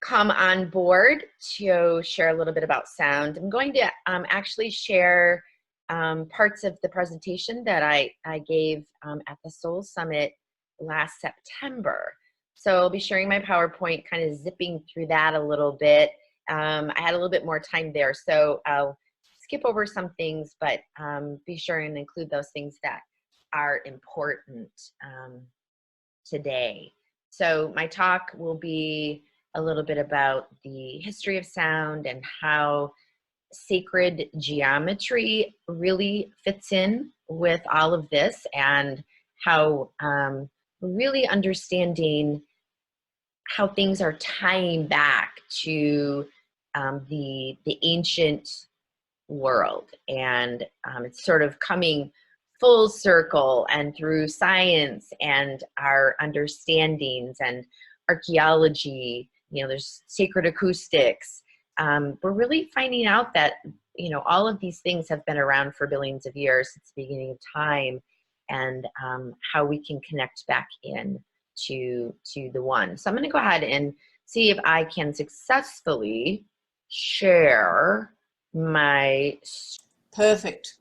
come on board to share a little bit about sound. I'm going to actually share parts of the presentation that I gave at the Soul Summit last September. So I'll be sharing my PowerPoint, kind of zipping through that a little bit. I had a little bit more time there, so I'll skip over some things, but be sure and include those things that are important today. So my talk will be a little bit about the history of sound and how sacred geometry really fits in with all of this, and how really understanding how things are tying back to the ancient world, and it's sort of coming full circle, and through science and our understandings and archaeology, there's sacred acoustics. We're really finding out that, all of these things have been around for billions of years since the beginning of time, and how we can connect back in to the one. So I'm going to go ahead and see if I can successfully share my... Perfect.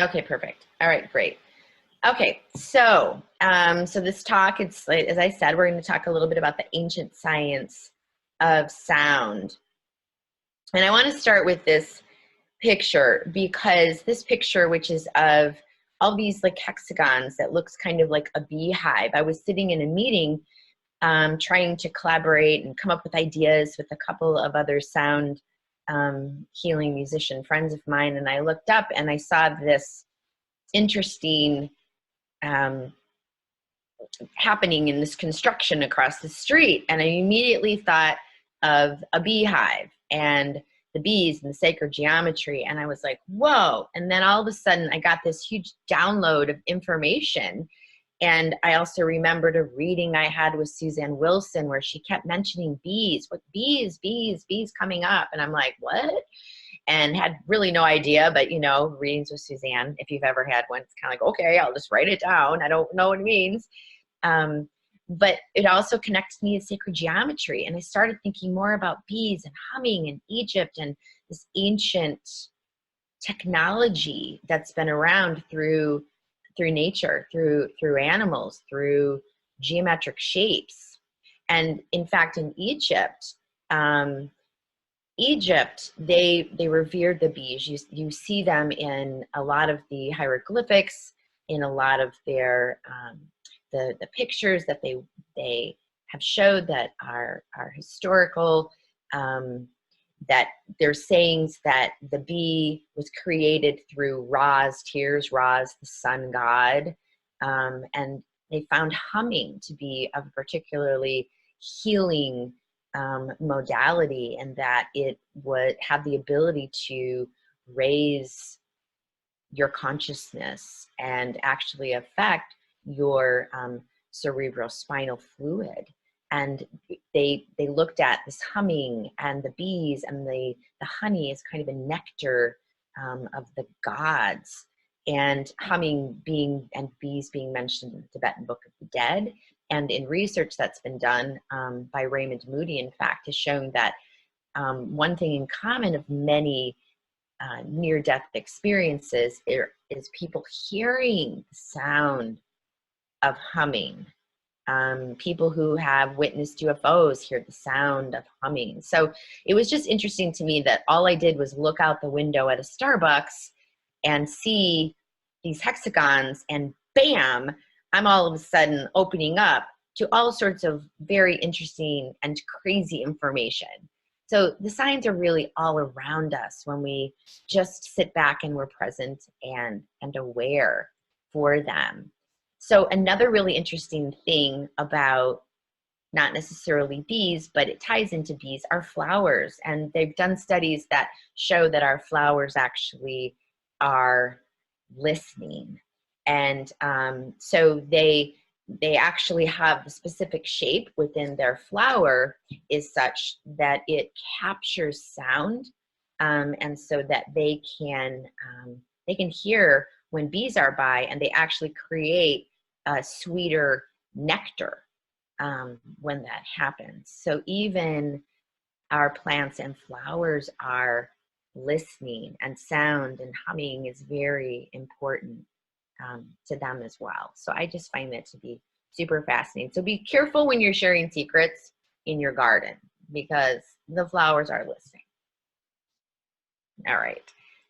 Okay, perfect. All right, great. Okay, so so this talk, it's, as I said, we're going to talk a little bit about the ancient science of sound. And I want to start with this picture, because this picture, which is of all these like hexagons that looks kind of like a beehive. I was sitting in a meeting trying to collaborate and come up with ideas with a couple of other sound healing musician friends of mine, and I looked up and I saw this interesting happening in this construction across the street, and I immediately thought of a beehive and the bees and the sacred geometry, and I was like, whoa. And then all of a sudden I got this huge download of information. And I also remembered a reading I had with Suzanne Wilson where she kept mentioning bees, what bees coming up. And I'm like, what? And had really no idea, but readings with Suzanne, if you've ever had one, it's kind of like, okay, I'll just write it down. I don't know what it means. But it also connects me to sacred geometry. And I started thinking more about bees and humming in Egypt and this ancient technology that's been around through nature, through animals, through geometric shapes. And in fact, in Egypt, they revered the bees. You see them in a lot of the hieroglyphics, in a lot of their the pictures that they have showed that are historical. That there's sayings that the bee was created through Ra's tears, Ra's the sun god, and they found humming to be a particularly healing modality, and that it would have the ability to raise your consciousness and actually affect your cerebral spinal fluid. And they looked at this humming and the bees and the honey as kind of a nectar of the gods, and humming being and bees being mentioned in the Tibetan Book of the Dead. And in research that's been done by Raymond Moody, in fact, has shown that one thing in common of many near-death experiences is people hearing the sound of humming. People who have witnessed UFOs hear the sound of humming. So it was just interesting to me that all I did was look out the window at a Starbucks and see these hexagons, and bam, I'm all of a sudden opening up to all sorts of very interesting and crazy information. So the signs are really all around us when we just sit back and we're present and aware for them. So another really interesting thing about not necessarily bees, but it ties into bees, are flowers. And they've done studies that show that our flowers actually are listening. And so they actually have the specific shape within their flower is such that it captures sound, and so that they can hear when bees are by, and they actually create a sweeter nectar when that happens. So even our plants and flowers are listening, and sound and humming is very important to them as well. So I just find that to be super fascinating. So be careful when you're sharing secrets in your garden, because the flowers are listening. All right.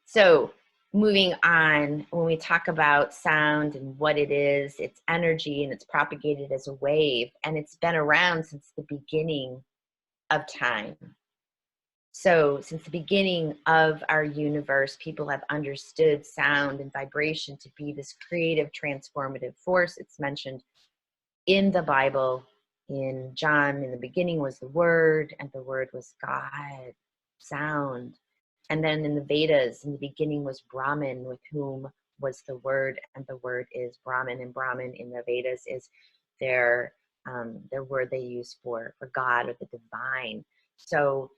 So moving on, when we talk about sound and what it is, it's energy, and it's propagated as a wave, and it's been around since the beginning of time. So since the beginning of our universe, people have understood sound and vibration to be this creative, transformative force. It's mentioned in the Bible. In John, in the beginning was the Word, and the Word was God, sound. And then in the Vedas, in the beginning was Brahman, with whom was the Word, and the Word is Brahman. And Brahman in the Vedas is their word they use for God or the divine. So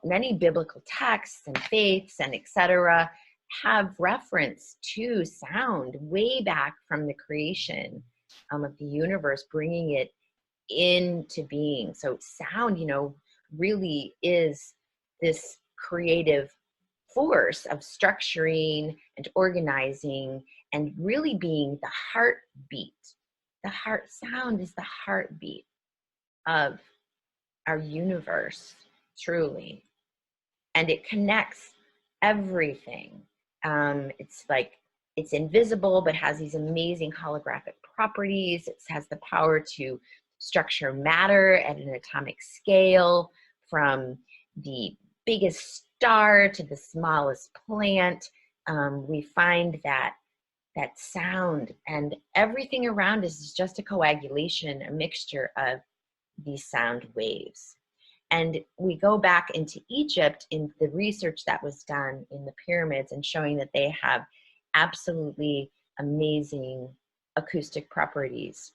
many biblical texts and faiths and etc. have reference to sound way back from the creation of the universe, bringing it into being. So sound, really is this creative force of structuring and organizing, and really being the heartbeat. The heart sound is the heartbeat of our universe, truly. And it connects everything. It's invisible, but has these amazing holographic properties. It has the power to structure matter at an atomic scale, from the biggest star to the smallest plant. We find that sound and everything around us is just a coagulation, a mixture of these sound waves. And we go back into Egypt in the research that was done in the pyramids, and showing that they have absolutely amazing acoustic properties.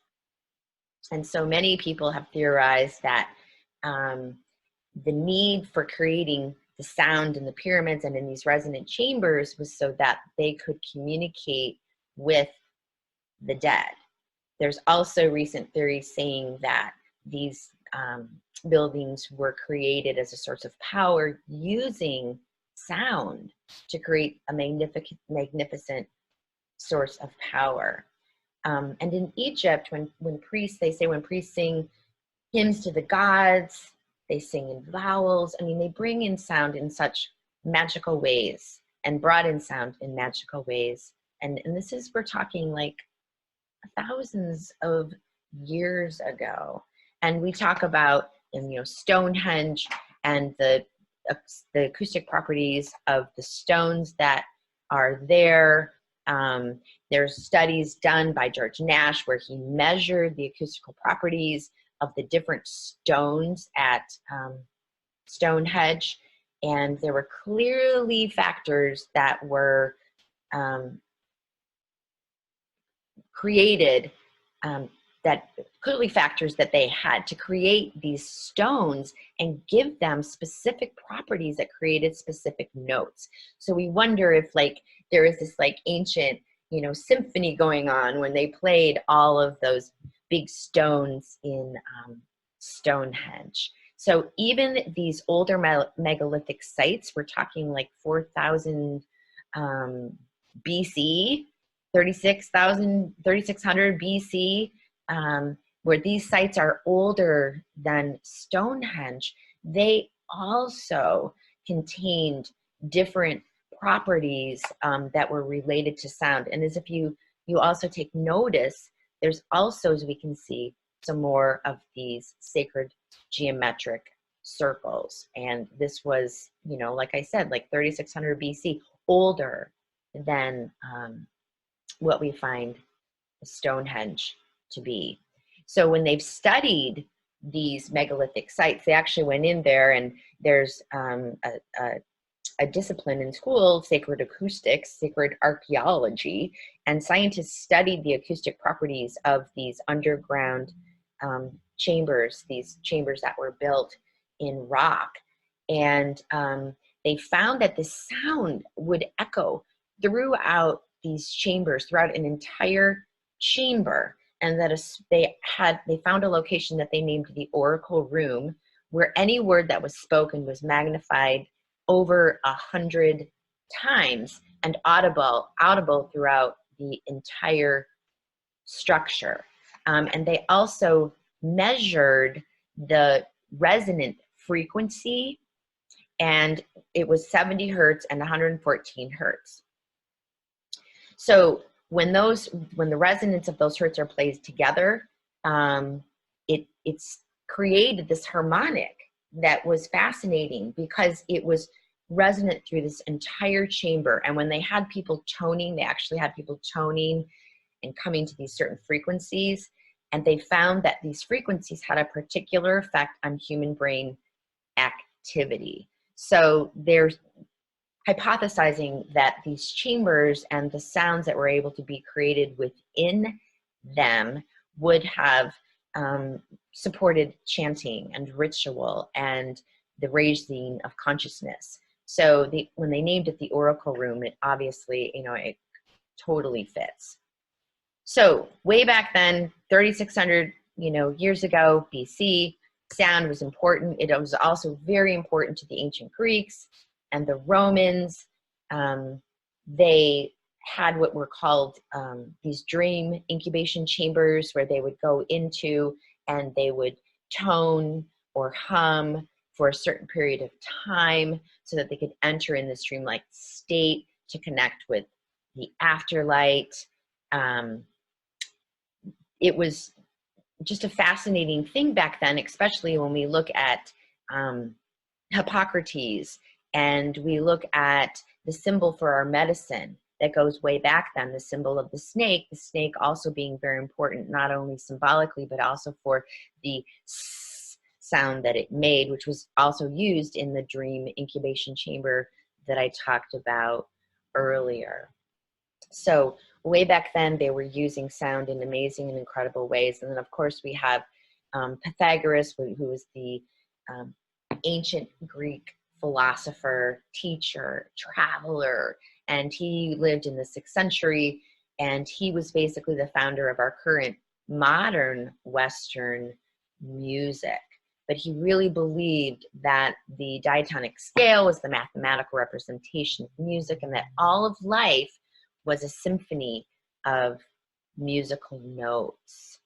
And so many people have theorized that the need for creating the sound in the pyramids and in these resonant chambers was so that they could communicate with the dead. There's also recent theories saying that these buildings were created as a source of power, using sound to create a magnificent source of power. And in Egypt, when priests sing hymns to the gods, they sing in vowels. I mean, they bring in sound in such magical ways, and brought in sound in magical ways. And we're talking like thousands of years ago. And we talk about, Stonehenge and the acoustic properties of the stones that are there. There's studies done by George Nash where he measured the acoustical properties of the different stones at Stonehenge, and there were clearly factors that were created, factors that they had to create these stones and give them specific properties that created specific notes. So we wonder if there is this ancient, symphony going on when they played all of those big stones in Stonehenge. So even these older megalithic sites, we're talking 4,000 BC, 3600 BC, where these sites are older than Stonehenge, they also contained different properties that were related to sound. And as if you also take notice, there's also, as we can see, some more of these sacred geometric circles. And this was, like I said, 3600 BC, older than what we find Stonehenge to be. So when they've studied these megalithic sites, they actually went in there, and there's a discipline in school, sacred acoustics, sacred archaeology, and scientists studied the acoustic properties of these underground chambers, these chambers that were built in rock. And they found that the sound would echo throughout these chambers, throughout an entire chamber, and that they found a location that they named the Oracle Room, where any word that was spoken was magnified over 100 times and audible throughout the entire structure. And they also measured the resonant frequency, and it was 70 hertz and 114 hertz. So when the resonance of those hertz are played together, it's created this harmonic that was fascinating because it was resonant through this entire chamber. And when they had people toning, they actually had people toning and coming to these certain frequencies. And they found that these frequencies had a particular effect on human brain activity. So they're hypothesizing that these chambers and the sounds that were able to be created within them would have supported chanting and ritual and the raising of consciousness. So when they named it the Oracle Room, it obviously, it totally fits. So way back then, 3,600, years ago, BC, sound was important. It was also very important to the ancient Greeks and the Romans. They had what were called these dream incubation chambers where they would go into and they would tone or hum for a certain period of time so that they could enter in this dreamlike state to connect with the afterlife. It was just a fascinating thing back then, especially when we look at Hippocrates and we look at the symbol for our medicine that goes way back then, the symbol of the snake also being very important, not only symbolically, but also for the sound that it made, which was also used in the dream incubation chamber that I talked about earlier. So way back then, they were using sound in amazing and incredible ways. And then, of course, we have Pythagoras, who was the ancient Greek philosopher, teacher, traveler, and he lived in the 6th century, and he was basically the founder of our current modern Western music. But he really believed that the diatonic scale was the mathematical representation of music, and that all of life was a symphony of musical notes.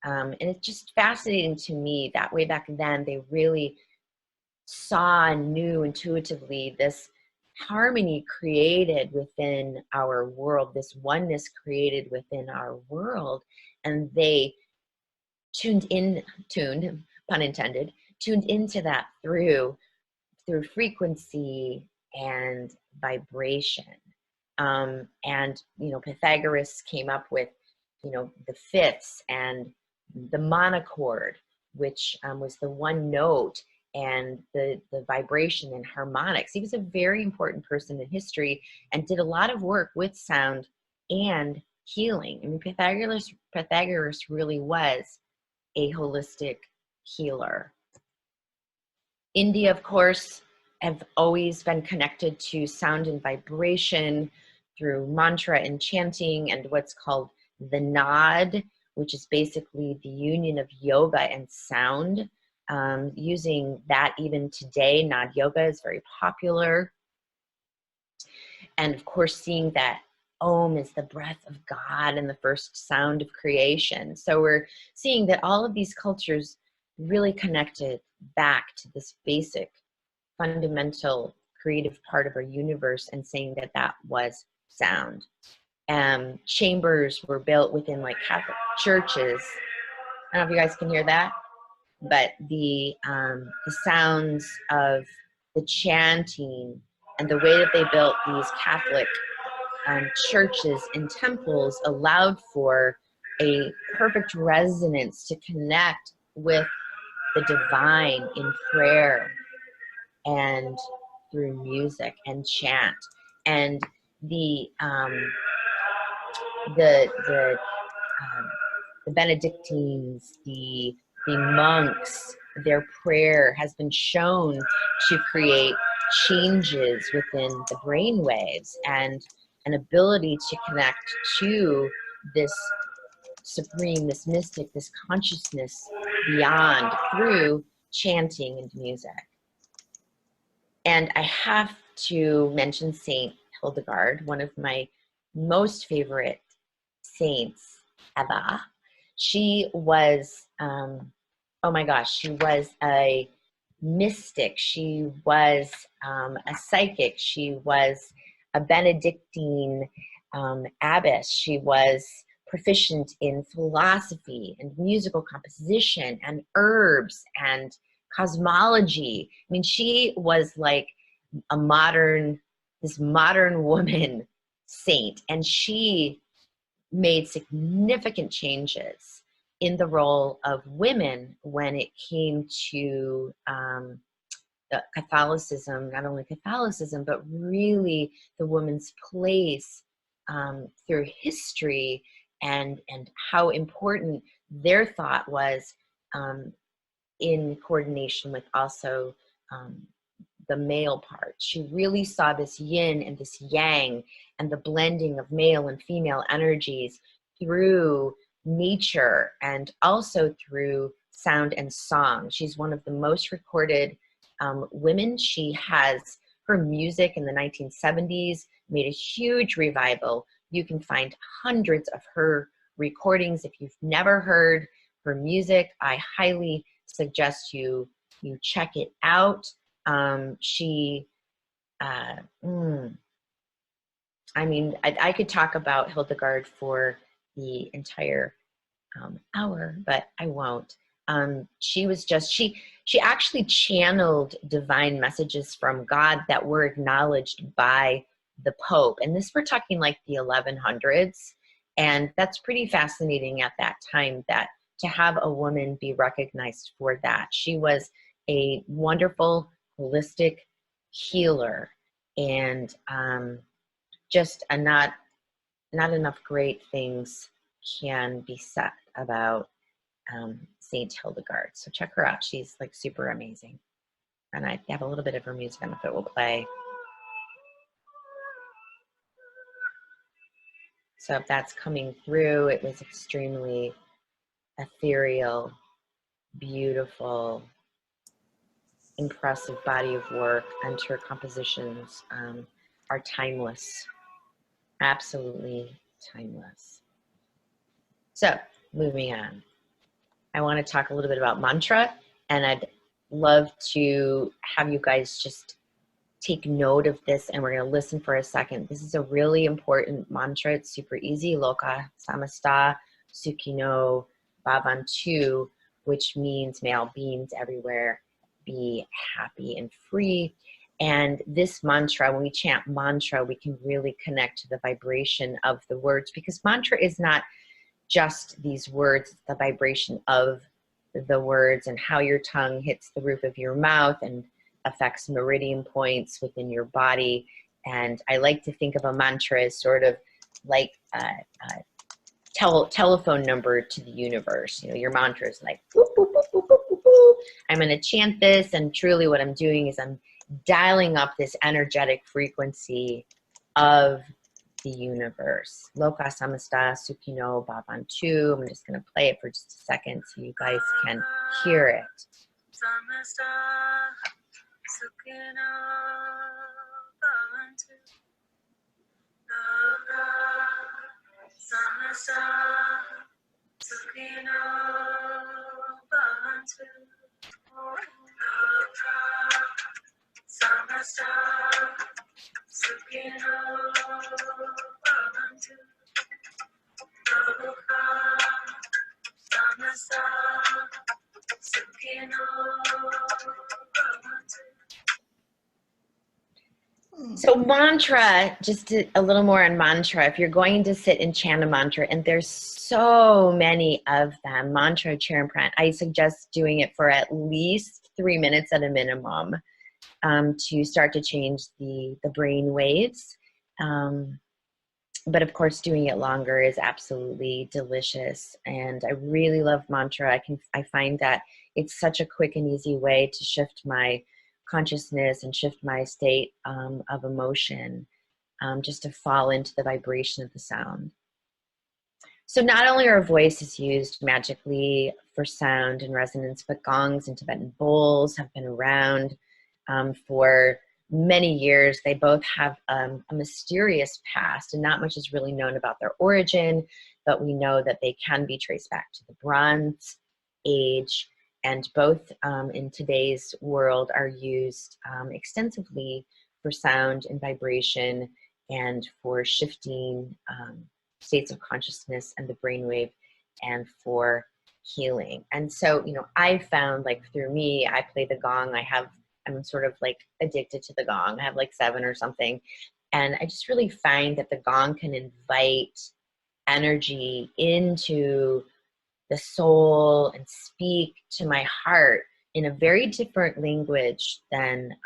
And it's just fascinating to me that way back then, they really saw and knew intuitively this harmony created within our world, this oneness created within our world. And they tuned, pun intended, tuned into that through frequency and vibration. And Pythagoras came up with the fifths and the monochord, which was the one note, and the vibration and harmonics. He was a very important person in history and did a lot of work with sound and healing. I mean, Pythagoras really was a holistic healer. India, of course, have always been connected to sound and vibration through mantra and chanting and what's called the Nad, which is basically the union of yoga and sound. Using that even today, Nad yoga is very popular. And of course, seeing that Om is the breath of God and the first sound of creation. So we're seeing that all of these cultures really connected back to this basic, fundamental, creative part of our universe, and saying that that was sound. Chambers were built within like Catholic churches. I don't know if you guys can hear that, but the sounds of the chanting and the way that they built these Catholic churches and temples allowed for a perfect resonance to connect with the divine in prayer and through music and chant. And the Benedictines, the monks, their prayer has been shown to create changes within the brain waves and an ability to connect to this supreme, this mystic, this consciousness beyond through chanting and music. And I have to mention Saint Hildegard, one of my most favorite saints ever. She was, oh my gosh, she was a mystic. She was a psychic. She was a Benedictine abbess. She was proficient in philosophy and musical composition and herbs and cosmology. I mean, she was like this modern woman saint, and she made significant changes in the role of women when it came to Catholicism, not only Catholicism, but really the woman's place through history, and how important their thought was in coordination with also the male part. She really saw this yin and this yang and the blending of male and female energies through nature and also through sound and song. She's one of the most recorded women. She has her music in the 1970s made a huge revival. You can find hundreds of her recordings. If you've never heard her music, I highly suggest you check it out. I mean, I could talk about Hildegard for the entire hour, but I won't. She was just, she actually channeled divine messages from God that were acknowledged by the Pope. And this, we're talking like the 1100s. And that's pretty fascinating at that time, that to have a woman be recognized for that. She was a wonderful, holistic healer, and just not enough great things can be said about Saint Hildegard. So check her out. She's like super amazing. And I have a little bit of her music and if it will play. So if that's coming through, it was extremely ethereal, beautiful, impressive body of work, and her compositions are timeless, absolutely timeless. So moving on, I want to talk a little bit about mantra, and I'd love to have you guys just take note of this, and we're going to listen for a second. This is a really important mantra. It's super easy. Loka samasta sukhino bhavantu, which means may all beings everywhere be happy and free. And this mantra, when we chant mantra, we can really connect to the vibration of the words, because mantra is not just these words, it's the vibration of the words and how your tongue hits the roof of your mouth and affects meridian points within your body. And I like to think of a mantra as sort of like a telephone number to the universe. You know, your mantra is like, boop, boop, boop, boop, boop, boop, boop. I'm going to chant this, and truly what I'm doing is I'm dialing up this energetic frequency of the universe. Loka samasta sukhino bhavantu. I'm just going to play it for just a second so you guys can hear it. Samasta sukhino bhavantu. Loka samasta sukhino bhavantu. Loka samasta sukhino bhavantu. Loka samasta sukhino bhavantu. So mantra, just a little more on mantra. If you're going to sit and chant a mantra, and there's so many of them, mantra, chair, and pran, I suggest doing it for at least 3 minutes at a minimum to start to change the brain waves. But of course, doing it longer is absolutely delicious. And I really love mantra. I find that it's such a quick and easy way to shift my consciousness and shift my state of emotion, just to fall into the vibration of the sound. So not only are voices used magically for sound and resonance, but gongs and Tibetan bowls have been around for many years. They both have a mysterious past, and not much is really known about their origin, but we know that they can be traced back to the Bronze Age, and both in today's world are used extensively for sound and vibration and for shifting states of consciousness and the brainwave, and for healing. And so, you know, I found, like, through me, I play the gong. I'm sort of like addicted to the gong. I have like 7 or something. And I just really find that the gong can invite energy into the soul and speak to my heart in a very different language than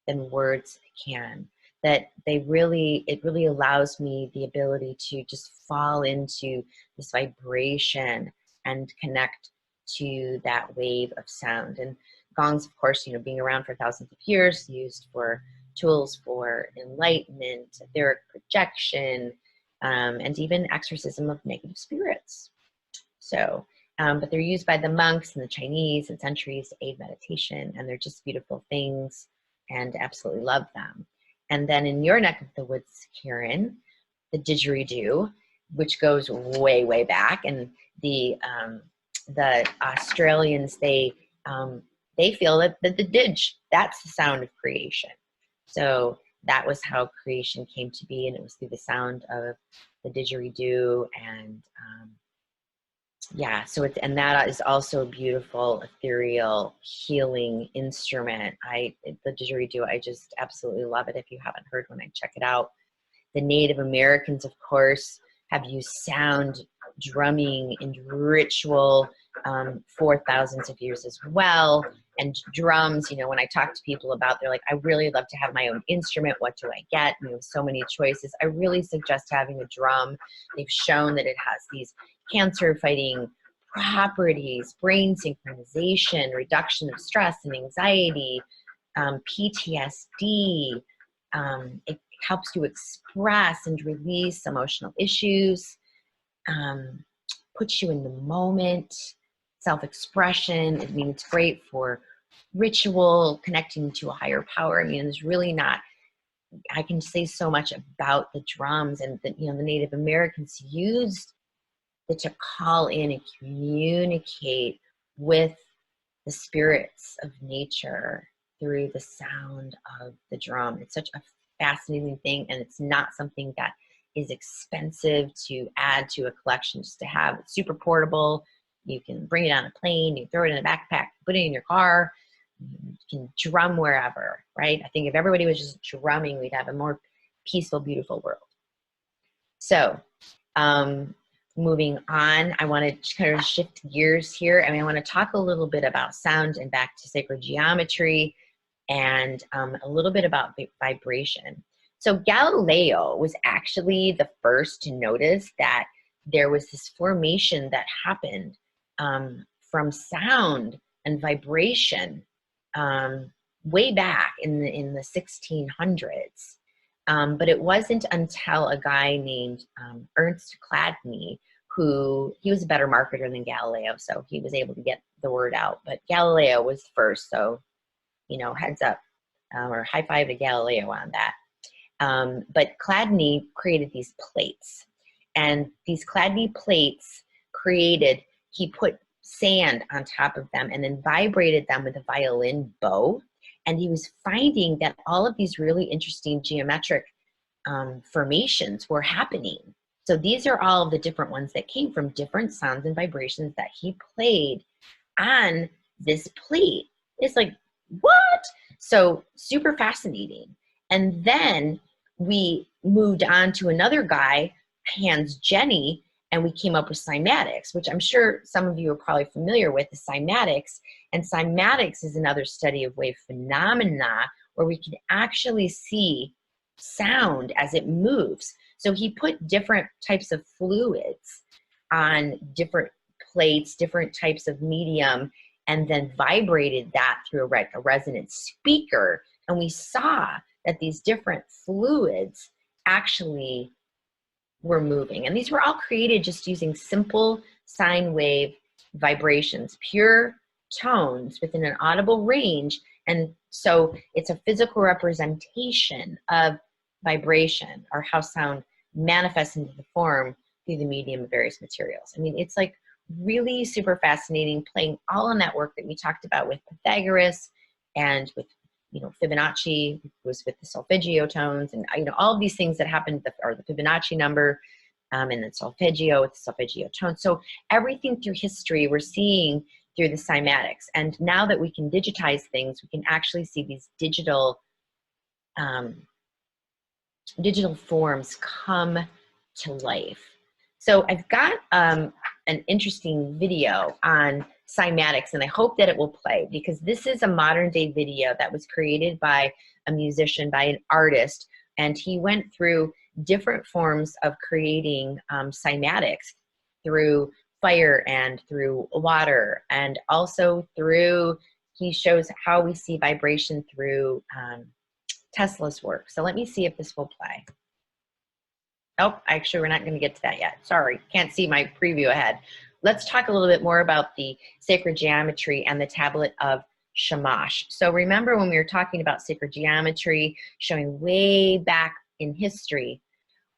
words can. That it really allows me the ability to just fall into this vibration and connect to that wave of sound. And gongs, of course, you know, being around for thousands of years, used for tools for enlightenment, etheric projection, and even exorcism of negative spirits. So, but they're used by the monks and the Chinese and centuries to aid meditation, and they're just beautiful things, and absolutely love them. And then in your neck of the woods, Karen, the didgeridoo, which goes way, way back, and the Australians, they feel that the didge, that's the sound of creation. So that was how creation came to be, and it was through the sound of the didgeridoo. And yeah, so and that is also a beautiful, ethereal, healing instrument. The didgeridoo, I just absolutely love it. If you haven't heard one, check it out. The Native Americans, of course, have used sound, drumming, and ritual for thousands of years as well. And drums, you know, when I talk to people about, they're like, I really love to have my own instrument. What do I get? And we have so many choices. I really suggest having a drum. They've shown that it has these cancer-fighting properties, brain synchronization, reduction of stress and anxiety, PTSD. It helps you express and release emotional issues, puts you in the moment, self-expression. I mean, it's great for ritual, connecting to a higher power. I mean, there's really not, I can say so much about the drums, and the, you know, the Native Americans used it to call in and communicate with the spirits of nature through the sound of the drum. It's such a fascinating thing, and it's not something that is expensive to add to a collection just to have. It's super portable. You can bring it on a plane, you throw it in a backpack, put it in your car, you can drum wherever, right? I think if everybody was just drumming, we'd have a more peaceful, beautiful world. So, moving on, I want to kind of shift gears here. I mean, I want to talk a little bit about sound and back to sacred geometry, and a little bit about vibration. So Galileo was actually the first to notice that there was this formation that happened from sound and vibration way back in the 1600s. But it wasn't until a guy named Ernst Chladni, who, he was a better marketer than Galileo, so he was able to get the word out. But Galileo was first, so, you know, heads up, or high five to Galileo on that. But Chladni created these plates, and these Chladni plates created, he put sand on top of them and then vibrated them with a violin bow. And he was finding that all of these really interesting geometric formations were happening. So these are all of the different ones that came from different sounds and vibrations that he played on this plate. It's like, what? So super fascinating. And then we moved on to another guy, Hans Jenny, and we came up with cymatics, which I'm sure some of you are probably familiar with, the cymatics. And cymatics is another study of wave phenomena where we can actually see sound as it moves. So he put different types of fluids on different plates, different types of medium, and then vibrated that through a resonant speaker. And we saw that these different fluids actually were moving. And these were all created just using simple sine wave vibrations, pure tones within an audible range. And so it's a physical representation of vibration, or how sound manifests into the form through the medium of various materials. I mean, it's like really super fascinating, playing all on that work that we talked about with Pythagoras and with, you know, Fibonacci was with the solfeggio tones, and, you know, all of these things that happened, or the Fibonacci number, and then solfeggio with the solfeggio tone. So everything through history we're seeing through the cymatics. And now that we can digitize things, we can actually see these digital forms come to life. So I've got an interesting video on cymatics, and I hope that it will play, because this is a modern day video that was created by a musician, by an artist, and he went through different forms of creating cymatics through fire and through water, and also through, he shows how we see vibration through Tesla's work. So let me see if this will play. Oh, actually, we're not going to get to that yet. Sorry, can't see my preview ahead. Let's talk a little bit more about the sacred geometry and the tablet of Shamash. So remember when we were talking about sacred geometry, showing way back in history,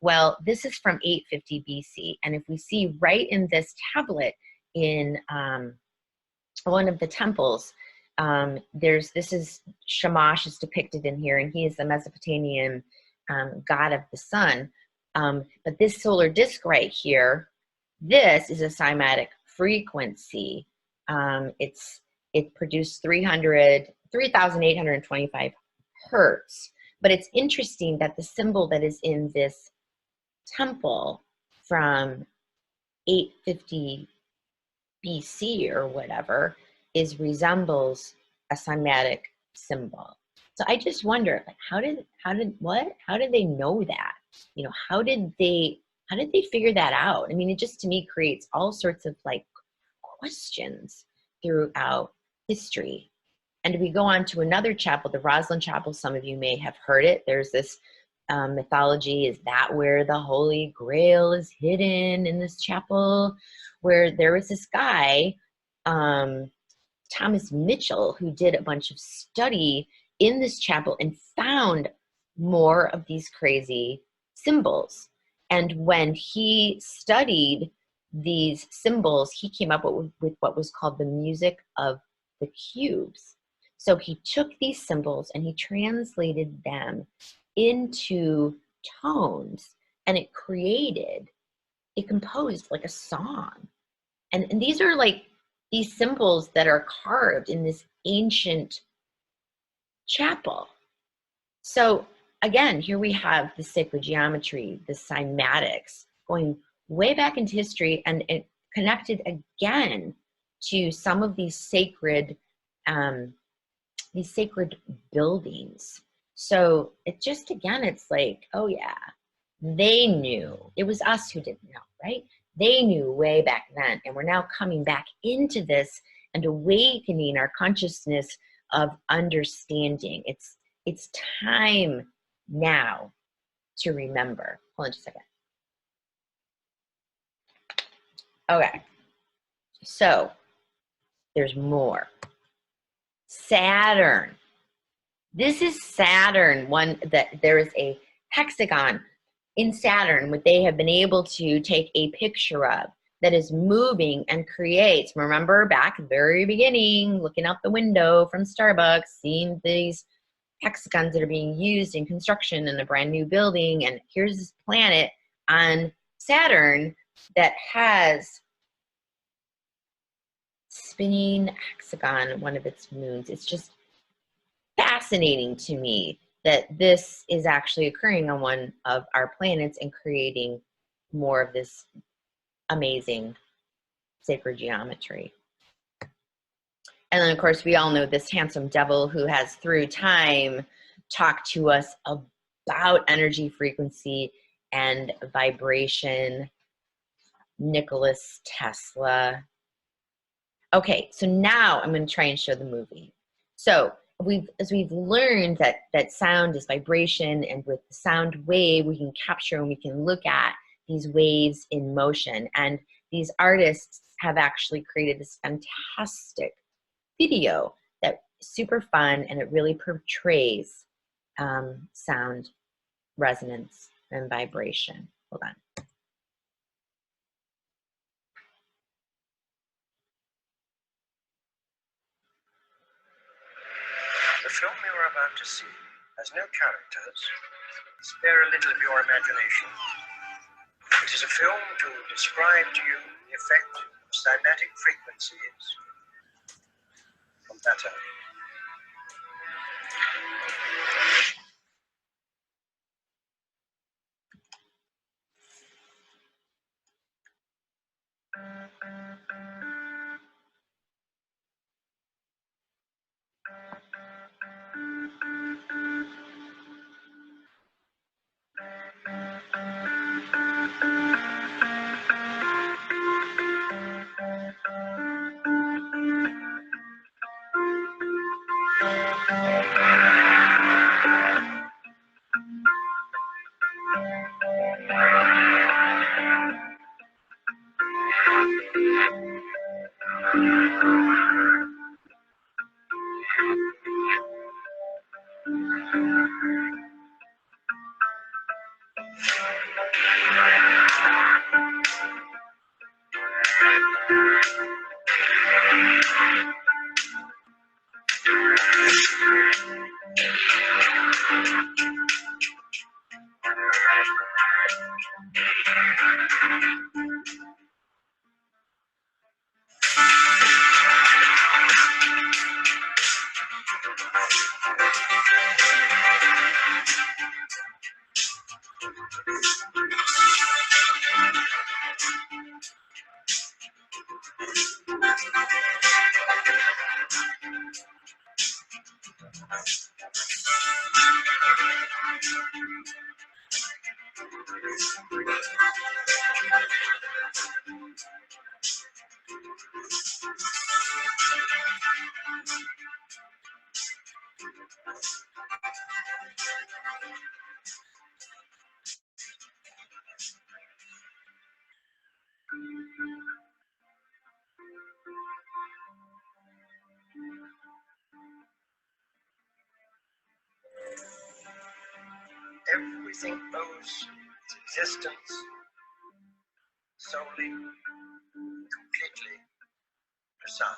well, this is from 850 BC. And if we see right in this tablet in one of the temples, this is Shamash is depicted in here, and he is the Mesopotamian god of the sun. But this solar disk right here, this is a cymatic frequency. It produced 3,825 hertz. But it's interesting that the symbol that is in this temple from 850 BC or whatever resembles a cymatic symbol. So I just wonder, like, how did they know that? You know, how did they figure that out? I mean, it just, to me, creates all sorts of like questions throughout history. And we go on to another chapel, the Roslin Chapel. Some of you may have heard it. There's this mythology, is that where the Holy Grail is hidden, in this chapel, where there was this guy, Thomas Mitchell, who did a bunch of study in this chapel and found more of these crazy symbols. And when he studied these symbols, he came up with what was called the music of the cubes. So he took these symbols and he translated them into tones, and it composed like a song. And these are like these symbols that are carved in this ancient chapel. So again, here we have the sacred geometry, the cymatics, going way back into history, and it connected again to some of these sacred buildings. So it just, again, it's like, oh yeah, they knew. It was us who didn't know, right? They knew way back then, and we're now coming back into this and awakening our consciousness of understanding. It's time now to remember. Hold on just a second. Okay, so there's more. Saturn. This is Saturn, one that there is a hexagon in Saturn, what they have been able to take a picture of, that is moving and creates. Remember back at the very beginning, looking out the window from Starbucks, seeing these hexagons that are being used in construction in a brand new building, and here's this planet on Saturn that has spinning hexagon, one of its moons. It's just fascinating to me that this is actually occurring on one of our planets and creating more of this amazing sacred geometry. And then, of course, we all know this handsome devil who has, through time, talked to us about energy, frequency, and vibration. Nikola Tesla. Okay, so now I'm going to try and show the movie. So as we've learned that sound is vibration, and with the sound wave we can capture and we can look at these waves in motion. And these artists have actually created this fantastic video that's super fun, and it really portrays sound, resonance, and vibration. Hold on. The film you're about to see has no characters. Spare a little of your imagination. It is a film to describe to you the effect of cymatic frequencies from that earth. Everything owes its existence solely, completely to sound.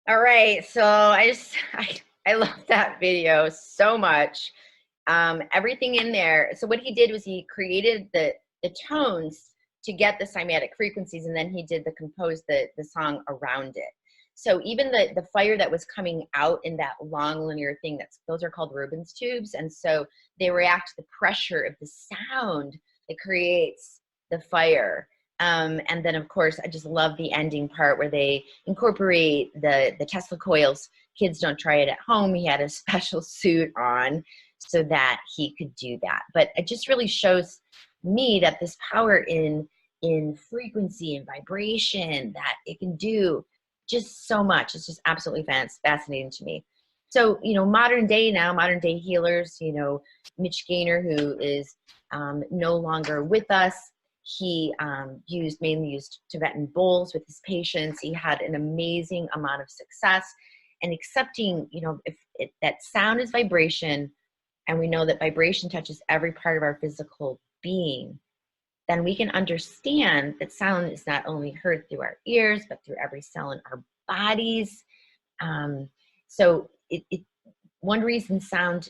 All right, so I love that video so much. Everything in there. So what he did was he created the tones to get the cymatic frequencies, and then he did the song around it. So even the fire that was coming out in that long linear thing, those are called Rubens tubes, and so they react to the pressure of the sound that creates the fire. And then of course, I just love the ending part where they incorporate the Tesla coils. Kids don't try it at home. He had a special suit on so that he could do that. But it just really shows me that this power in frequency and vibration, that it can do just so much. It's just absolutely fascinating to me. So, modern day healers, Mitch Gaynor, who is no longer with us, he mainly used Tibetan bowls with his patients. He had an amazing amount of success, and accepting, that sound is vibration, and we know that vibration touches every part of our physical being, then we can understand that sound is not only heard through our ears, but through every cell in our bodies. So one reason sound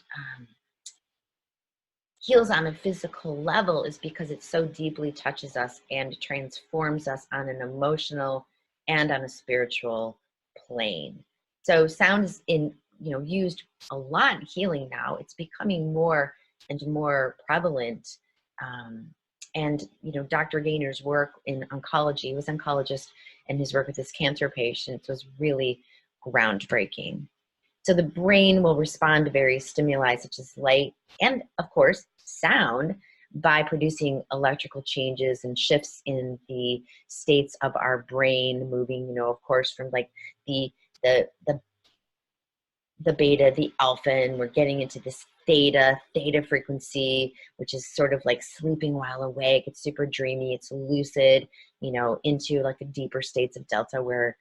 heals on a physical level is because it so deeply touches us and transforms us on an emotional and on a spiritual plane. So sound is used a lot in healing now. It's becoming more and more prevalent. And Dr. Gaynor's work in oncology, he was an oncologist, and his work with his cancer patients was really groundbreaking. So the brain will respond to various stimuli such as light and, of course, sound by producing electrical changes and shifts in the states of our brain, moving, of course, from like the beta, the alpha, and we're getting into this theta frequency, which is sort of like sleeping while awake. It's super dreamy, it's lucid, into like the deeper states of delta where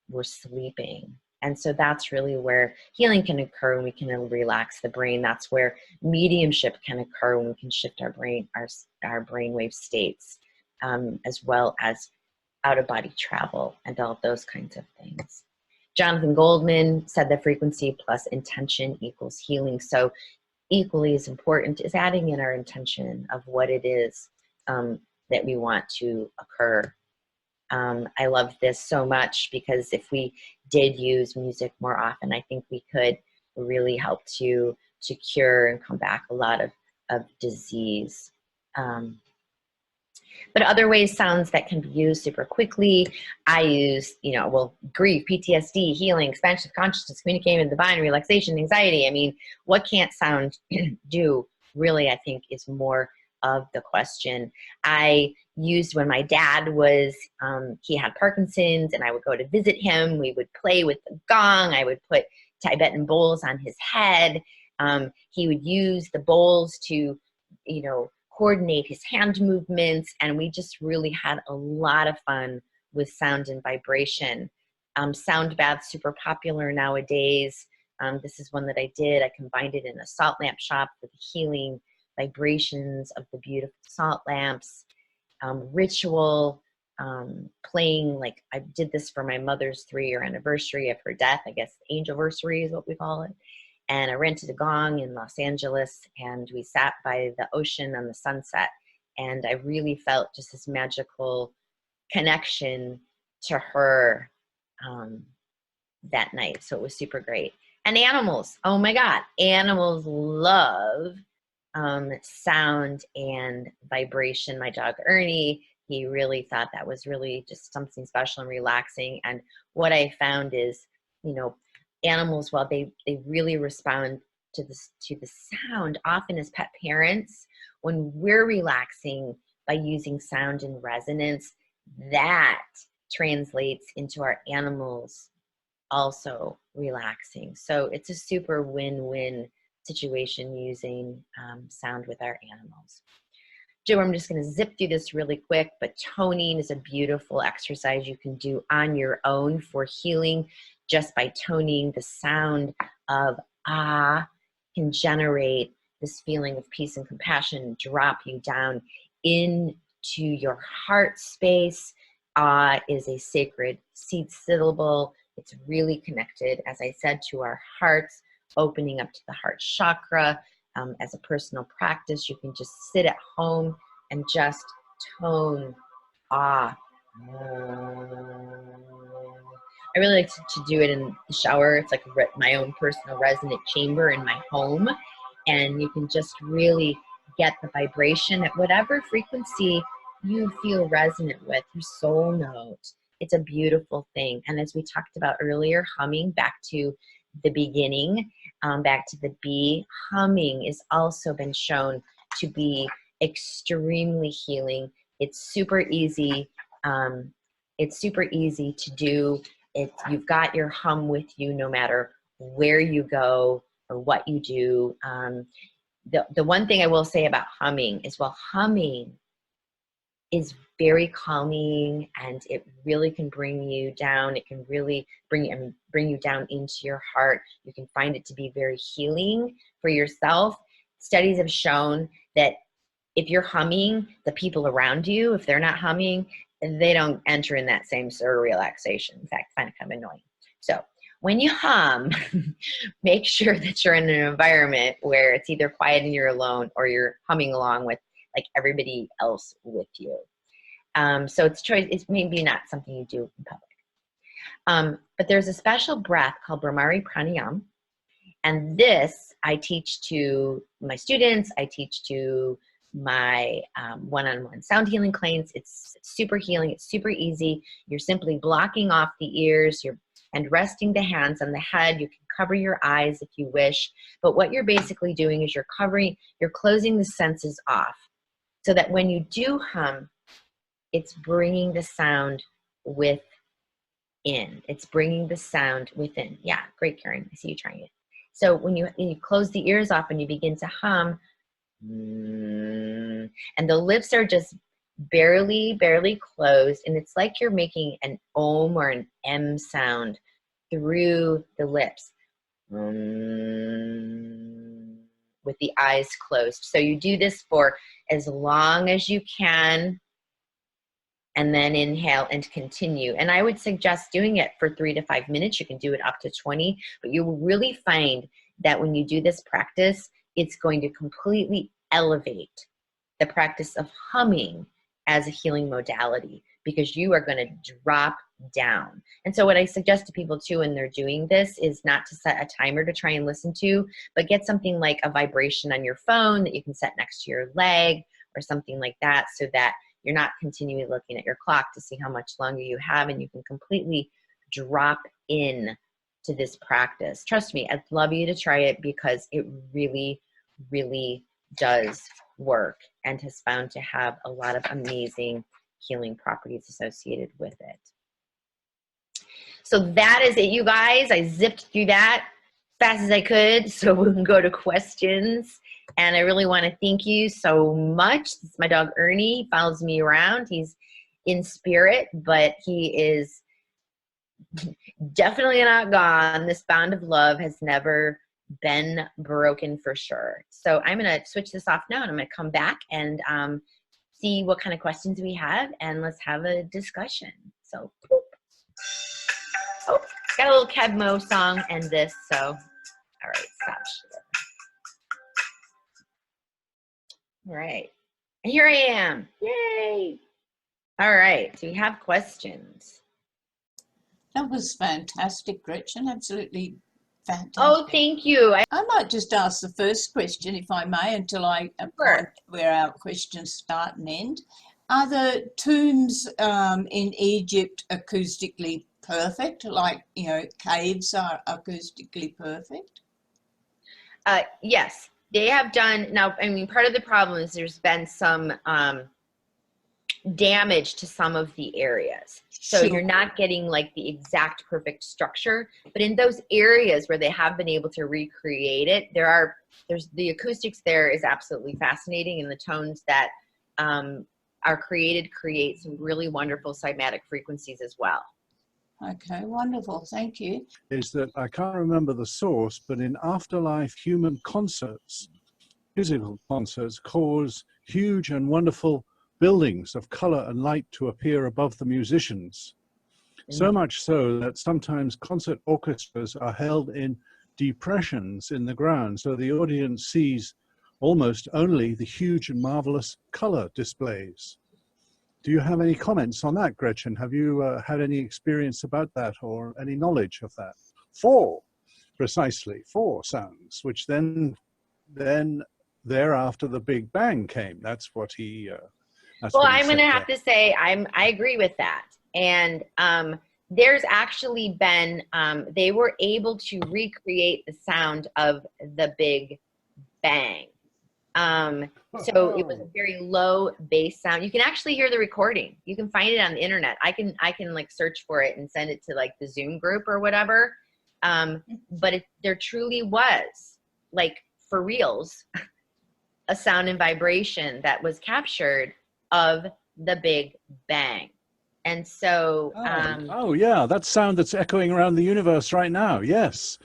we're sleeping. And so that's really where healing can occur, when we can relax the brain. That's where mediumship can occur, when we can shift our brainwave states, as well as out-of-body travel and all those kinds of things. Jonathan Goldman said that frequency plus intention equals healing. So equally as important is adding in our intention of what it is that we want to occur. I love this so much, because if we did use music more often, I think we could really help to cure and combat a lot of disease. But other ways, sounds that can be used super quickly, I use, grief, PTSD, healing, expansion of consciousness, communicating with the divine, relaxation, anxiety. I mean, what can't sound do, really, I think, is more of the question. I used when my dad was, he had Parkinson's, and I would go to visit him. We would play with the gong. I would put Tibetan bowls on his head. He would use the bowls to, coordinate his hand movements, and we just really had a lot of fun with sound and vibration. Sound baths, super popular nowadays. This is one that I did. I combined it in a salt lamp shop with the healing vibrations of the beautiful salt lamps. Ritual, playing, like I did this for my mother's 3-year anniversary of her death. I guess angelversary is what we call it. And I rented a gong in Los Angeles, and we sat by the ocean on the sunset. And I really felt just this magical connection to her that night. So it was super great. And animals, oh my God, animals love sound and vibration. My dog Ernie, he really thought that was really just something special and relaxing. And what I found is, animals, while they really respond to the sound, often as pet parents, when we're relaxing by using sound and resonance, that translates into our animals also relaxing. So it's a super win-win situation using sound with our animals. Joe, I'm just going to zip through this really quick, but toning is a beautiful exercise you can do on your own for healing. Just by toning, the sound of ah can generate this feeling of peace and compassion, drop you down into your heart space. Ah is a sacred seed syllable. It's really connected, as I said, to our hearts, opening up to the heart chakra. As a personal practice, you can just sit at home and just tone ah. I really like to do it in the shower. It's like my own personal resonant chamber in my home. And you can just really get the vibration at whatever frequency you feel resonant with, your soul note. It's a beautiful thing. And as we talked about earlier, humming, back to the beginning, back to the bee, humming has also been shown to be extremely healing. It's super easy. It's super easy to do. You've got your hum with you no matter where you go or what you do. The one thing I will say about humming is, well, humming is very calming, and it really can bring you down. It can really bring you down into your heart. You can find it to be very healing for yourself. Studies have shown that if you're humming, the people around you, if they're not humming, they don't enter in that same sort of relaxation. In fact, find it kind of annoying. So when you hum, make sure that you're in an environment where it's either quiet and you're alone, or you're humming along with like everybody else with you. So it's maybe not something you do in public. But there's a special breath called Brahmari Pranayam. And this I teach to my students. I teach to my one-on-one sound healing clients. It's super healing. It's super easy. You're simply blocking off the ears and resting the hands on the head. You can cover your eyes if you wish. But what you're basically doing is you're closing the senses off, so that when you do hum, it's bringing the sound within. It's bringing the sound within. Yeah, great, Karen. I see you trying it. So when you close the ears off and you begin to hum, and the lips are just barely closed, and it's like you're making an om or an m sound through the lips, with the eyes closed. So you do this for as long as you can, and then inhale and continue. And I would suggest doing it for 3 to 5 minutes. You can do it up to 20, but you will really find that when you do this practice, it's going to completely elevate the practice of humming as a healing modality, because you are going to drop down. And so what I suggest to people too when they're doing this is not to set a timer to try and listen to, but get something like a vibration on your phone that you can set next to your leg or something like that, so that you're not continually looking at your clock to see how much longer you have, and you can completely drop in to this practice. Trust me, I'd love you to try it, because it really, really does work and has found to have a lot of amazing healing properties associated with it. So that is it, you guys. I zipped through that fast as I could so we can go to questions. And I really want to thank you so much. This is my dog Ernie. He follows me around. He's in spirit, but he is definitely not gone. This bond of love has never been broken, for sure. So I'm going to switch this off now, and I'm going to come back and see what kind of questions we have, and let's have a discussion. So, boop. Oh, got a little Kebmo song and this, so all right, stop. All right, and here I am. Yay! All right, do we have questions? That was fantastic, Gretchen. Absolutely fantastic. Oh, thank you. I might just ask the first question, if I may, until I find where our questions start and end. Are the tombs in Egypt acoustically perfect, like, you know, caves are acoustically perfect? Yes, they have done. Now, I mean, part of the problem is there's been some damage to some of the areas. So Sure. you're not getting like the exact perfect structure, but in those areas where they have been able to recreate it, there's the acoustics there is absolutely fascinating, and the tones that are created create some really wonderful cymatic frequencies as well. Okay, wonderful. Thank you. Is that I can't remember the source, but in afterlife, human concerts, musical concerts, cause huge and wonderful buildings of color and light to appear above the musicians. So much so that sometimes concert orchestras are held in depressions in the ground, so the audience sees almost only the huge and marvelous color displays. Do you have any comments on that, Gretchen? Have you had any experience about that or any knowledge of that? Precisely four sounds, which then thereafter the Big Bang came. That's what he. Well, I'm going to have to say I agree with that, and there's actually been they were able to recreate the sound of the Big Bang. So it was a very low bass sound. You can actually hear the recording. You can find it on the internet. I can like search for it and send it to like the Zoom group or whatever. But there truly was, like, for reals, a sound and vibration that was captured of the Big Bang. And so oh yeah, that sound that's echoing around the universe right now. Yes.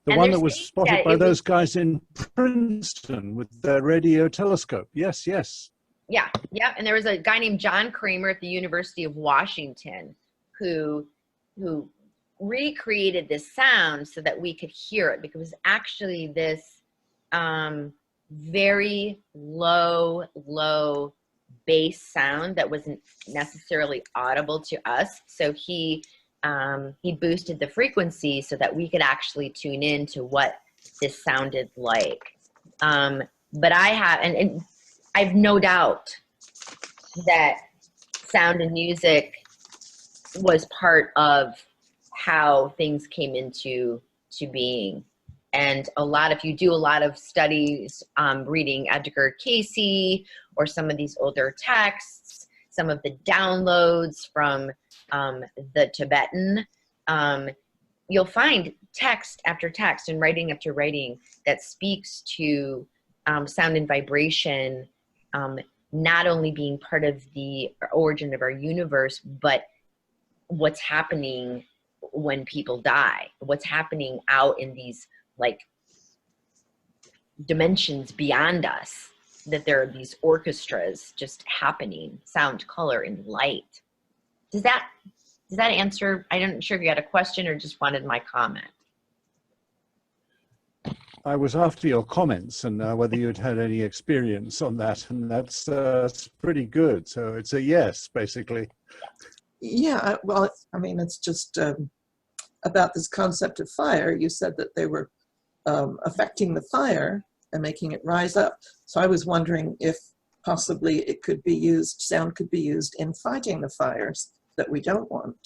The one that was spotted by those guys in Princeton with their radio telescope. Yes, yes. Yeah, yeah. And there was a guy named John Kramer at the University of Washington who recreated this sound so that we could hear it, because it was actually this very low bass sound that wasn't necessarily audible to us. So he boosted the frequency so that we could actually tune in to what this sounded like. But I have, and I've no doubt that sound and music was part of how things came into being. And if you do a lot of studies, reading Edgar Cayce or some of these older texts, some of the downloads from the Tibetan, you'll find text after text and writing after writing that speaks to sound and vibration, not only being part of the origin of our universe, but what's happening when people die, what's happening out in these like dimensions beyond us, that there are these orchestras just happening, sound, color, and light. Does that answer? I'm not sure if you had a question or just wanted my comment. I was after your comments and whether you'd had any experience on that, and that's pretty good. So it's a yes, basically. Yeah, well, I mean, it's just about this concept of fire. You said that they were affecting the fire and making it rise up. So I was wondering if possibly it could be used, sound could be used in fighting the fires that we don't want.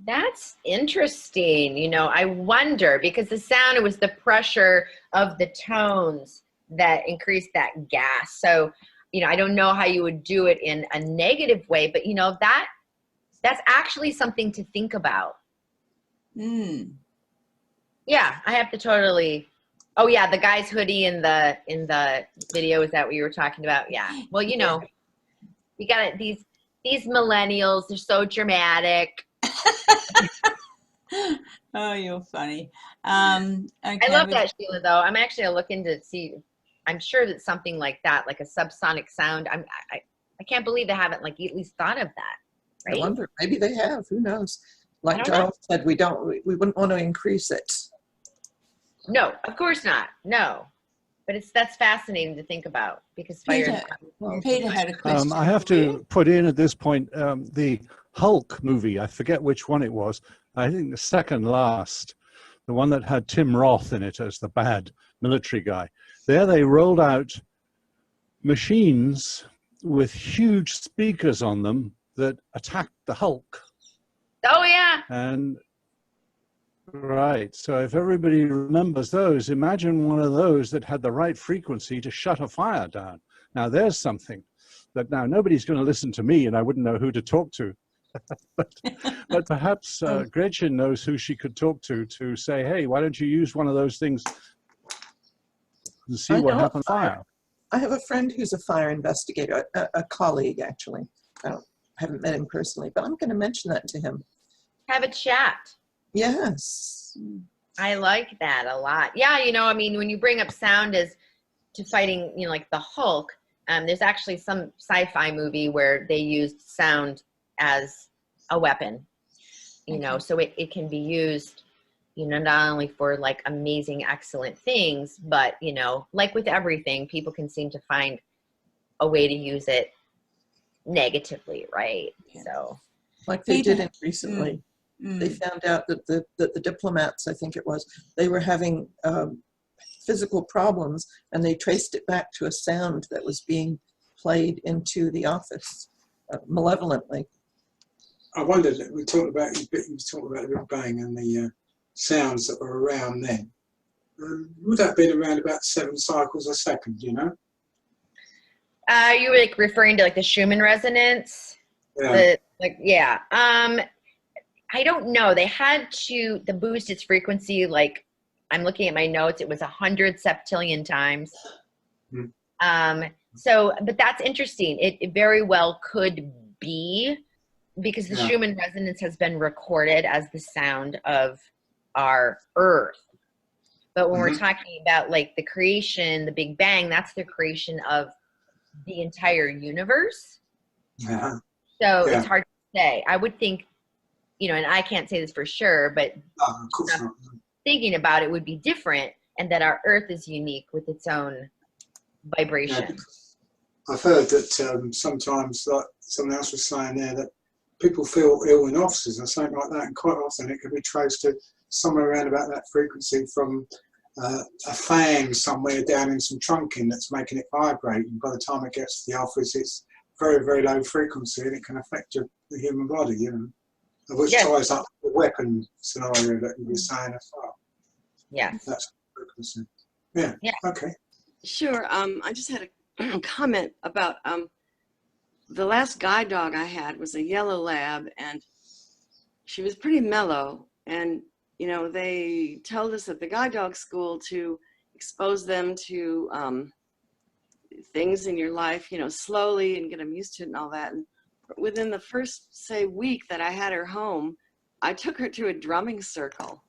That's interesting. You know, I wonder, because the sound, it was the pressure of the tones that increased that gas. So, you know, I don't know how you would do it in a negative way, but you know, that's actually something to think about. Yeah, I have to totally. Oh yeah, the guy's hoodie in the video, is that what you were talking about? Yeah. Well, you know, you got it. These millennials, they're so dramatic. Oh, you're funny. Okay, I love that, Sheila, though. I'm actually looking to see. I'm sure that something like that, like a subsonic sound. I can't believe they haven't like at least thought of that. Right? I wonder, maybe they have. Who knows? Like Charles said, we wouldn't want to increase it. No, of course not. No, but that's fascinating to think about, because fire. Peter had a question. I have to put in at this point the Hulk movie. I forget which one it was. I think the second last, the one that had Tim Roth in it as the bad military guy. There they rolled out machines with huge speakers on them that attacked the Hulk. Oh yeah. And right, so if everybody remembers those, imagine one of those that had the right frequency to shut a fire down. Now there's something But now nobody's going to listen to me, and I wouldn't know who to talk to. but perhaps Gretchen knows who she could talk to say, hey, why don't you use one of those things and see what happens fire. I have a friend who's a fire investigator, a colleague actually. Haven't met him personally, but I'm going to mention that to him. Have a chat. Yes. I like that a lot. Yeah, you know, I mean, when you bring up sound as to fighting, you know, like the Hulk, there's actually some sci-fi movie where they used sound as a weapon, you know, so it can be used, you know, not only for like amazing, excellent things, but, you know, like with everything, people can seem to find a way to use it negatively, right? Yeah. So, like they did recently, they found out that the diplomats, I think it was, they were having physical problems, and they traced it back to a sound that was being played into the office malevolently. I wondered, we talked about the Big Bang and the sounds that were around then. Would that have been around about 7 cycles a second, you know? You were like referring to like the Schumann resonance? Yeah. I don't know. They had to boost its frequency, like I'm looking at my notes, it was 100 septillion times. So, but that's interesting. It very well could be, because the Schumann resonance has been recorded as the sound of our Earth. But when we're talking about like the creation, the Big Bang, that's the creation of the entire universe. So it's hard to say. I would think, you know, and I can't say this for sure, but of course not. Thinking about it would be different, and that our Earth is unique with its own vibration. Yeah, I've heard that sometimes, like someone else was saying there, that people feel ill in offices or something like that, and quite often it can be traced to somewhere around about that frequency from a fan somewhere down in some trunking that's making it vibrate, and by the time it gets to the office it's very, very low frequency, and it can affect the human body, you know, which ties up the weapon scenario that you were saying as well. Yes. That's frequency. Yeah. Okay. Sure. I just had a comment about the last guide dog I had was a yellow lab, and she was pretty mellow. And, you know, they told us at the guide dog school to expose them to things in your life, you know, slowly and get them used to it and all that. And within the first, say, week that I had her home, I took her to a drumming circle.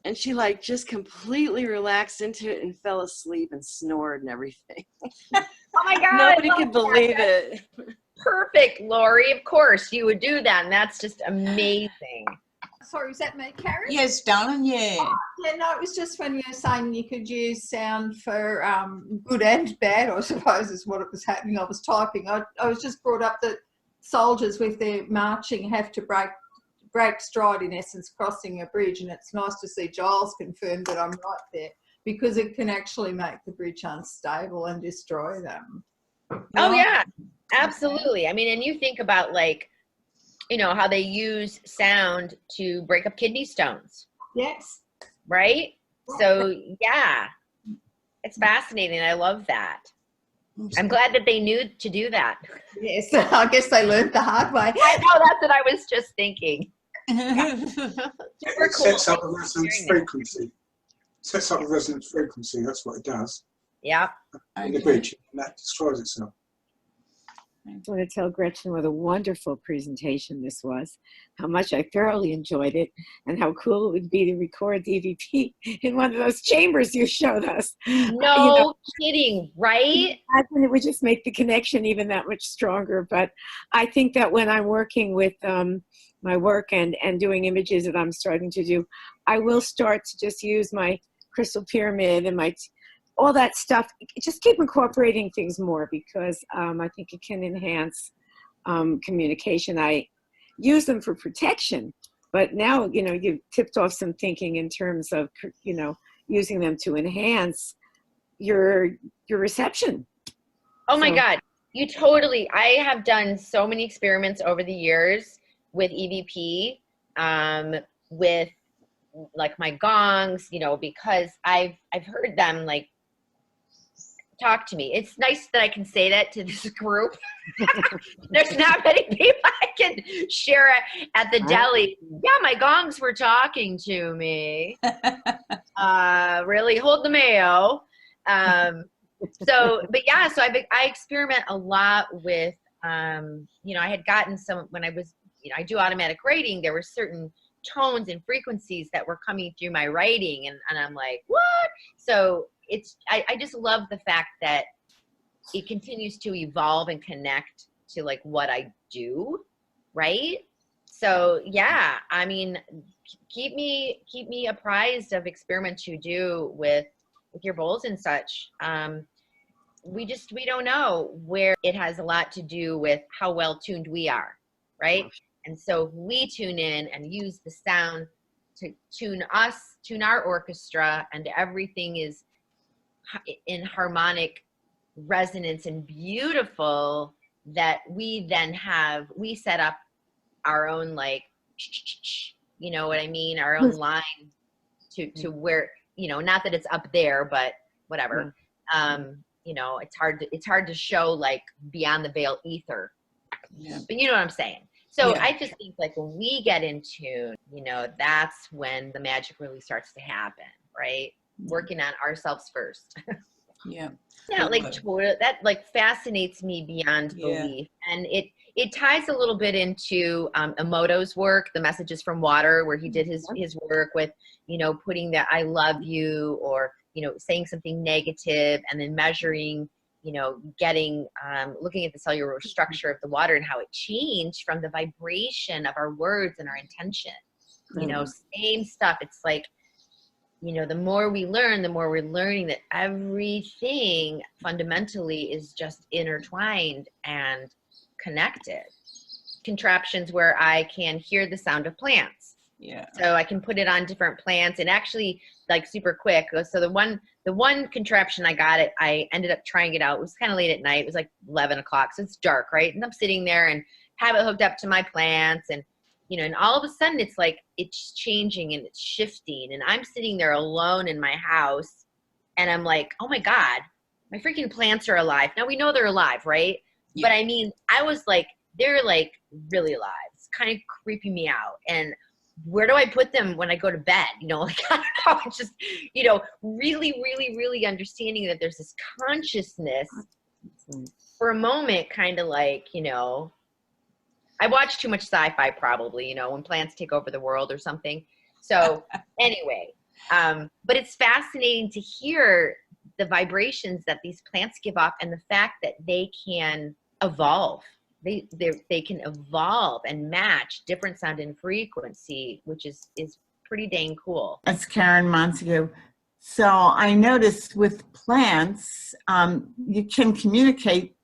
And she like just completely relaxed into it and fell asleep and snored and everything. Oh my God. Nobody could believe it. Perfect, Lori. Of course you would do that. And that's just amazing. Sorry, was that me, Karen? Yes, darling, yeah. Oh, yeah, no, it was just when you were saying you could use sound for good and bad, I suppose is what it was happening. I was typing. I was just brought up that soldiers with their marching have to break stride, in essence, crossing a bridge, and it's nice to see Giles confirm that I'm right there, because it can actually make the bridge unstable and destroy them. Oh yeah, absolutely. I mean, and you think about like, you know, how they use sound to break up kidney stones. Yes. Right? So yeah, it's fascinating. I love that. I'm glad that they knew to do that. Yes, I guess they learned the hard way. I know, that's what I was just thinking. It sets up a resonance frequency. Sets up a resonance frequency, that's what it does. Yeah. In the bridge, and that destroys itself. I want to tell Gretchen what a wonderful presentation this was, how much I thoroughly enjoyed it, and how cool it would be to record the EVP in one of those chambers you showed us. No kidding, right? And it would just make the connection even that much stronger. But I think that when I'm working with my work and doing images that I'm starting to do, I will start to just use my crystal pyramid and my all that stuff. Just keep incorporating things more, because I think it can enhance communication. I use them for protection, but now, you know, you've tipped off some thinking in terms of, you know, using them to enhance your reception. Oh my God, you totally, I have done so many experiments over the years with EVP, with like my gongs, you know, because I've heard them like talk to me. It's nice that I can say that to this group. There's not many people I can share at the deli. Yeah, my gongs were talking to me. Really, hold the mayo. So I experiment a lot with, you know, I had gotten some, when I was, you know, I do automatic writing, there were certain tones and frequencies that were coming through my writing, and I'm like, what? So I just love the fact that it continues to evolve and connect to like what I do, right? So yeah, I mean, keep me apprised of experiments you do with your bowls and such. We don't know where it has a lot to do with how well tuned we are, right? And so if we tune in and use the sound to tune our orchestra, and everything is in harmonic resonance and beautiful, that we set up our own, like, you know what I mean? Our own line to where, you know, not that it's up there, but whatever. You know, it's hard to show like beyond the veil ether. Yeah. But you know what I'm saying? So yeah. I just think like when we get in tune, you know, that's when the magic really starts to happen, right? Working on ourselves first. Yeah. Yeah, like that like fascinates me beyond belief. And it ties a little bit into Emoto's work, The Messages from Water, where he did his work with, you know, putting that I love you, or, you know, saying something negative, and then measuring, you know, getting, looking at the cellular structure of the water and how it changed from the vibration of our words and our intention. You know, same stuff. It's like, you know, the more we learn, the more we're learning that everything fundamentally is just intertwined and connected. Contraptions where I can hear the sound of plants. Yeah. So I can put it on different plants, and actually like super quick. So the one contraption I ended up trying it out. It was kind of late at night. It was like 11 o'clock. So it's dark, right? And I'm sitting there and have it hooked up to my plants, and, you know, and all of a sudden it's like, it's changing and it's shifting, and I'm sitting there alone in my house, and I'm like, oh my God, my freaking plants are alive. Now we know they're alive, right? Yeah. But I mean, I was like, they're like really alive. It's kind of creeping me out. And where do I put them when I go to bed? You know, like, I don't know, just, you know, really, really, really understanding that there's this consciousness for a moment, kind of like, you know, I watch too much sci-fi probably, you know, when plants take over the world or something. So anyway, but it's fascinating to hear the vibrations that these plants give off, and the fact that they can evolve. They can evolve and match different sound and frequency, which is pretty dang cool. That's Karen Montague. So I noticed with plants, you can communicate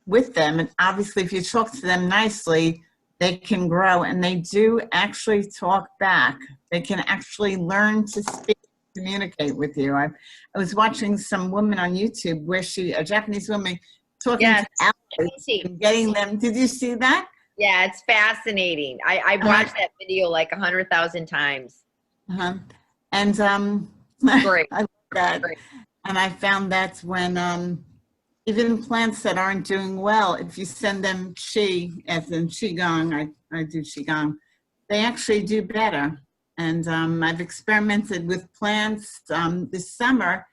with them, and obviously if you talk to them nicely, they can grow, and they do actually talk back. They can actually learn to speak, communicate with you. I was watching some woman on YouTube where a Japanese woman, talking to owls and getting them. Did you see that? Yeah, it's fascinating. I watched that video like 100,000 times. And great. I love that. Great. And I found that's when even plants that aren't doing well, if you send them qi, as in qigong, I do qigong, they actually do better. And I've experimented with plants this summer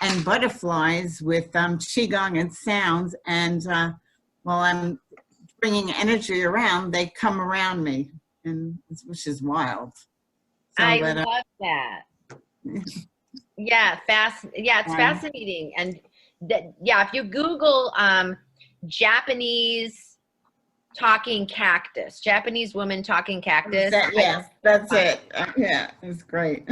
and butterflies with qigong and sounds, and while I'm bringing energy around, they come around me, and which is wild. So I love that. Yeah, it's fascinating. And if you Google Japanese talking cactus, Japanese woman talking cactus. Yes, that's it. Yeah, it's great.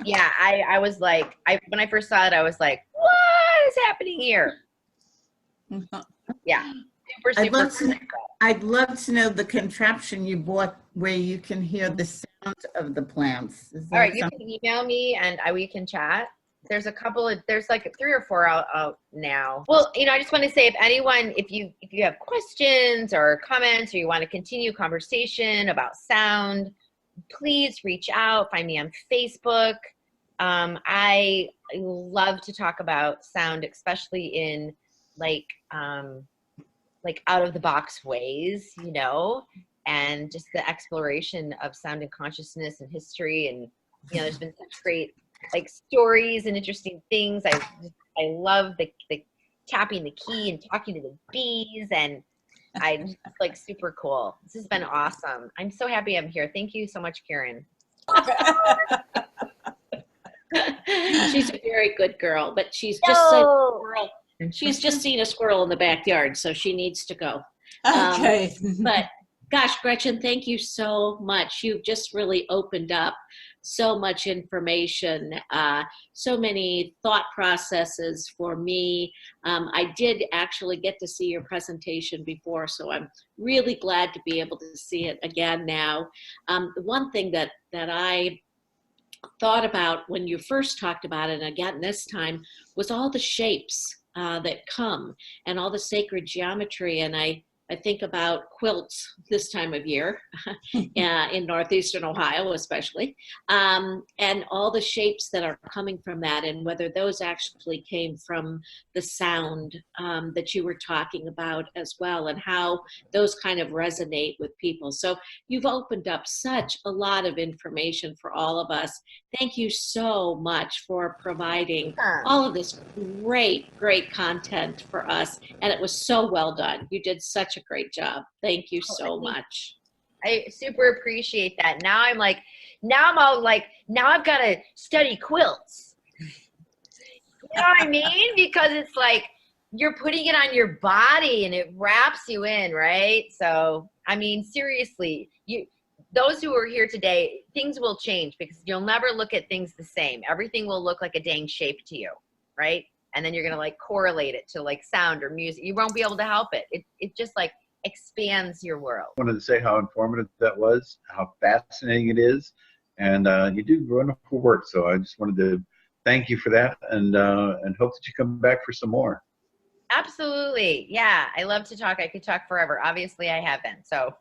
Yeah, I was like, when I first saw it, I was like, what is happening here? Yeah, super. I'd love to know the contraption you bought where you can hear the sound of the plants. All right, you can email me and we can chat. There's like 3 or 4 out now. Well, you know, I just want to say, if you have questions or comments, or you want to continue conversation about sound, please reach out. Find me on Facebook. I love to talk about sound, especially in like out of the box ways, you know, and just the exploration of sound and consciousness and history. And, you know, there's been such great like stories and interesting things. I love the tapping the key and talking to the bees, and I just like super cool. This has been awesome. I'm so happy I'm here. Thank you so much, Karen. She's a very good girl, but she's just a squirrel. She's just seen a squirrel in the backyard, so she needs to go. Okay. But gosh, Gretchen, thank you so much. You've just really opened up so much information, so many thought processes for me. I did actually get to see your presentation before, so I'm really glad to be able to see it again now. The one thing that I thought about when you first talked about it, and again this time, was all the shapes that come and all the sacred geometry. And I think about quilts this time of year in Northeastern Ohio especially, and all the shapes that are coming from that, and whether those actually came from the sound that you were talking about as well, and how those kind of resonate with people. So you've opened up such a lot of information for all of us. Thank you so much for providing all of this great content for us. And it was so well done. You did such a great job. Thank you so much. I super appreciate that. Now I'm like, now I've got to study quilts. You know what I mean? Because it's like, you're putting it on your body and it wraps you in, right? So, I mean, seriously, those who are here today, things will change because you'll never look at things the same. Everything will look like a dang shape to you, right? And then you're going to like correlate it to like sound or music. You won't be able to help it. It just like expands your world. I wanted to say how informative that was, how fascinating it is. And you do wonderful work. So I just wanted to thank you for that, and hope that you come back for some more. Absolutely. Yeah. I love to talk. I could talk forever. Obviously I haven't. So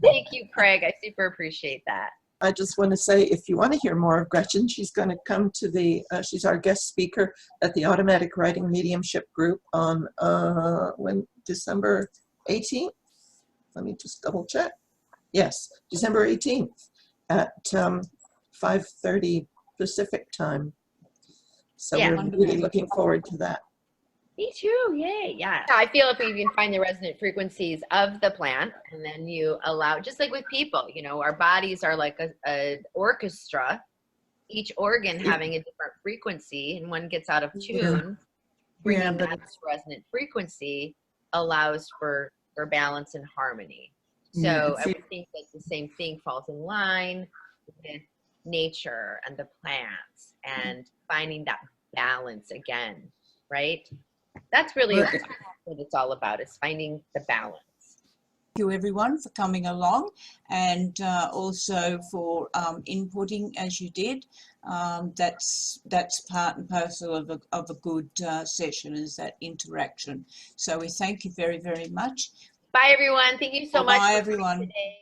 thank you, Craig. I super appreciate that. I just want to say, if you want to hear more of Gretchen, she's going to come to she's our guest speaker at the Automatic Writing Mediumship Group on December 18th. Let me just double check. Yes, December 18th at 5:30 Pacific time. So Yeah, we're really looking forward to that. Me too. Yay. Yeah. I feel if we can find the resonant frequencies of the plant, and then you allow, just like with people, you know, our bodies are like a orchestra, each organ having a different frequency, and one gets out of tune. Bringing that resonant frequency allows for balance and harmony. So I would think that the same thing falls in line with nature and the plants, and finding that balance again, right? That's really what it's all about, is finding the balance. Thank you everyone for coming along, and also for inputting as you did. That's part and parcel of a good session, is that interaction. So we thank you very, very much. Bye everyone. Thank you so much. Bye everyone. Today.